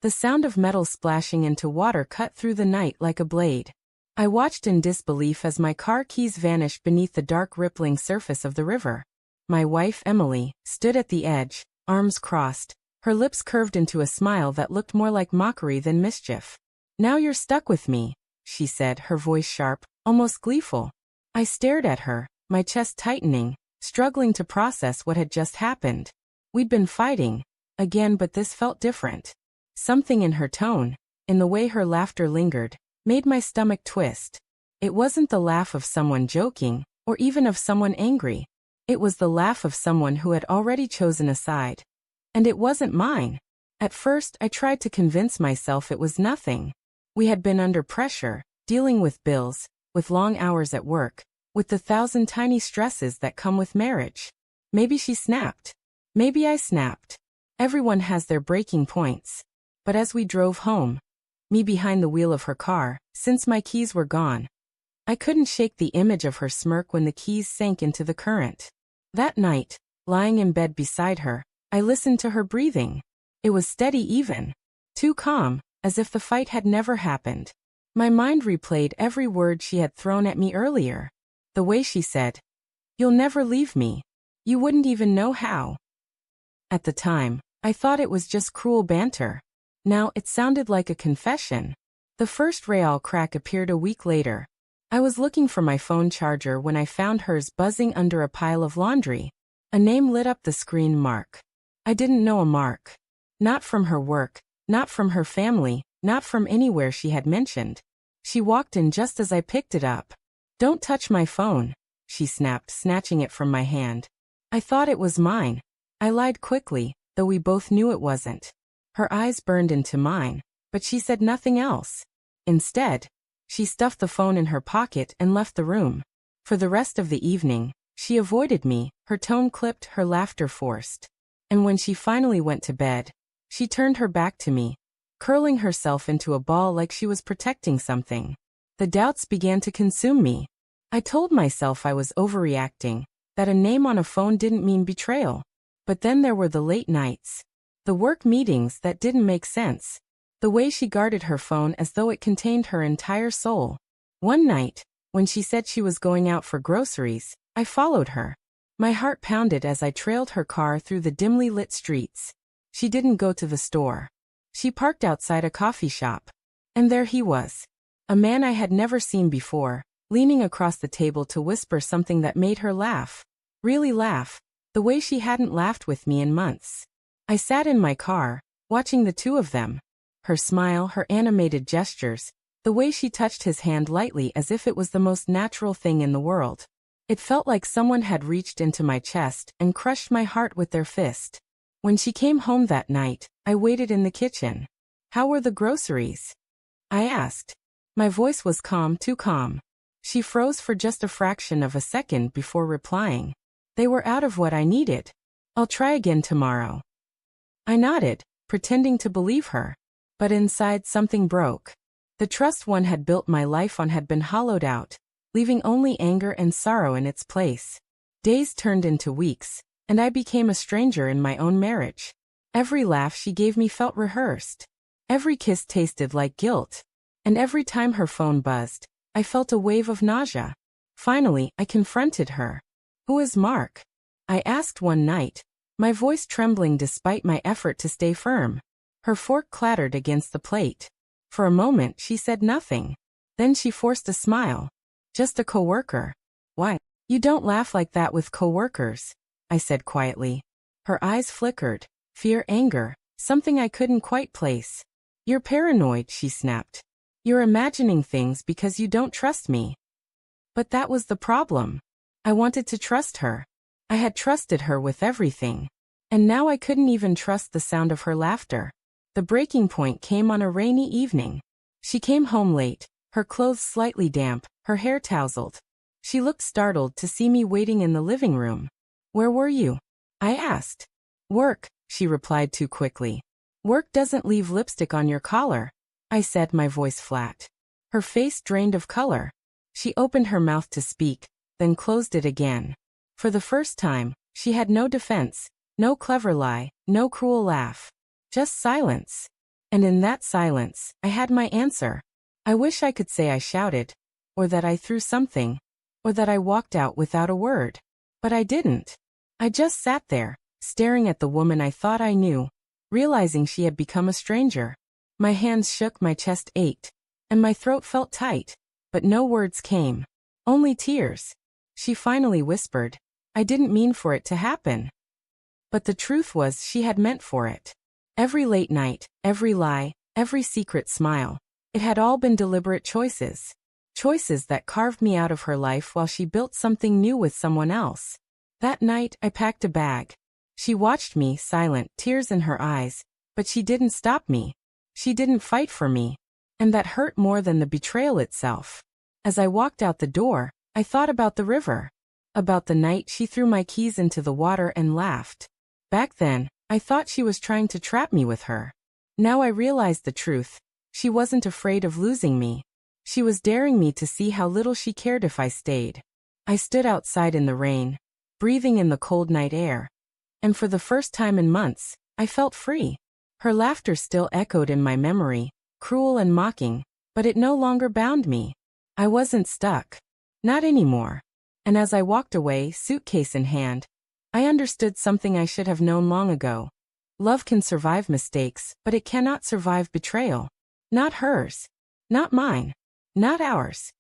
The sound of metal splashing into water cut through the night like a blade. I watched in disbelief as my car keys vanished beneath the dark rippling surface of the river. My wife, Emily, stood at the edge, arms crossed, her lips curved into a smile that looked more like mockery than mischief. "Now you're stuck with me," she said, her voice sharp, almost gleeful. I stared at her, my chest tightening, struggling to process what had just happened. We'd been fighting, again, but this felt different. Something in her tone, in the way her laughter lingered, made my stomach twist. It wasn't the laugh of someone joking, or even of someone angry. It was the laugh of someone who had already chosen a side. And it wasn't mine. At first, I tried to convince myself it was nothing. We had been under pressure, dealing with bills, with long hours at work, with the 1,000 tiny stresses that come with marriage. Maybe she snapped. Maybe I snapped. Everyone has their breaking points. But as we drove home, me behind the wheel of her car, since my keys were gone, I couldn't shake the image of her smirk when the keys sank into the current. That night, lying in bed beside her, I listened to her breathing. It was steady even. Too calm, as if the fight had never happened. My mind replayed every word she had thrown at me earlier. The way she said, "You'll never leave me. You wouldn't even know how." At the time, I thought it was just cruel banter. Now it sounded like a confession. The first real crack appeared a week later. I was looking for my phone charger when I found hers buzzing under a pile of laundry. A name lit up the screen: Mark. I didn't know a Mark. Not from her work, not from her family, not from anywhere she had mentioned. She walked in just as I picked it up. "Don't touch my phone," she snapped, snatching it from my hand. I thought it was mine. I lied quickly, though we both knew it wasn't. Her eyes burned into mine, but she said nothing else. Instead, she stuffed the phone in her pocket and left the room. For the rest of the evening, she avoided me, her tone clipped, her laughter forced. And when she finally went to bed, she turned her back to me, curling herself into a ball like she was protecting something. The doubts began to consume me. I told myself I was overreacting, that a name on a phone didn't mean betrayal. But then there were the late nights. The work meetings that didn't make sense. The way she guarded her phone as though it contained her entire soul. One night, when she said she was going out for groceries, I followed her. My heart pounded as I trailed her car through the dimly lit streets. She didn't go to the store. She parked outside a coffee shop. And there he was. A man I had never seen before, leaning across the table to whisper something that made her laugh. Really laugh, the way she hadn't laughed with me in months. I sat in my car, watching the two of them. Her smile, her animated gestures, the way she touched his hand lightly as if it was the most natural thing in the world. It felt like someone had reached into my chest and crushed my heart with their fist. When she came home that night, I waited in the kitchen. "How were the groceries?" I asked. My voice was calm, too calm. She froze for just a fraction of a second before replying. "They were out of what I needed. I'll try again tomorrow." I nodded, pretending to believe her. But inside something broke. The trust one had built my life on had been hollowed out, leaving only anger and sorrow in its place. Days turned into weeks, and I became a stranger in my own marriage. Every laugh she gave me felt rehearsed. Every kiss tasted like guilt. And every time her phone buzzed, I felt a wave of nausea. Finally, I confronted her. "Who is Mark?" I asked one night, my voice trembling despite my effort to stay firm. Her fork clattered against the plate. For a moment she said nothing. Then she forced a smile. "Just a coworker." "Why? You don't laugh like that with coworkers," I said quietly. Her eyes flickered. Fear, anger, something I couldn't quite place. "You're paranoid," she snapped. "You're imagining things because you don't trust me." But that was the problem. I wanted to trust her. I had trusted her with everything. And now I couldn't even trust the sound of her laughter. The breaking point came on a rainy evening. She came home late, her clothes slightly damp, her hair tousled. She looked startled to see me waiting in the living room. "Where were you?" I asked. "Work," she replied too quickly. "Work doesn't leave lipstick on your collar," I said, my voice flat. Her face drained of color. She opened her mouth to speak, then closed it again. For the first time, she had no defense, no clever lie, no cruel laugh. Just silence. And in that silence, I had my answer. I wish I could say I shouted, or that I threw something, or that I walked out without a word. But I didn't. I just sat there, staring at the woman I thought I knew, realizing she had become a stranger. My hands shook, my chest ached, and my throat felt tight, but no words came. Only tears. She finally whispered, "I didn't mean for it to happen." But the truth was she had meant for it. Every late night, every lie, every secret smile. It had all been deliberate choices. Choices that carved me out of her life while she built something new with someone else. That night, I packed a bag. She watched me, silent, tears in her eyes, but she didn't stop me. She didn't fight for me. And that hurt more than the betrayal itself. As I walked out the door, I thought about the river. About the night she threw my keys into the water and laughed. Back then, I thought she was trying to trap me with her. Now I realized the truth. She wasn't afraid of losing me. She was daring me to see how little she cared if I stayed. I stood outside in the rain, breathing in the cold night air. And for the first time in months, I felt free. Her laughter still echoed in my memory, cruel and mocking, but it no longer bound me. I wasn't stuck. Not anymore. And as I walked away, suitcase in hand, I understood something I should have known long ago. Love can survive mistakes, but it cannot survive betrayal. Not hers. Not mine. Not ours.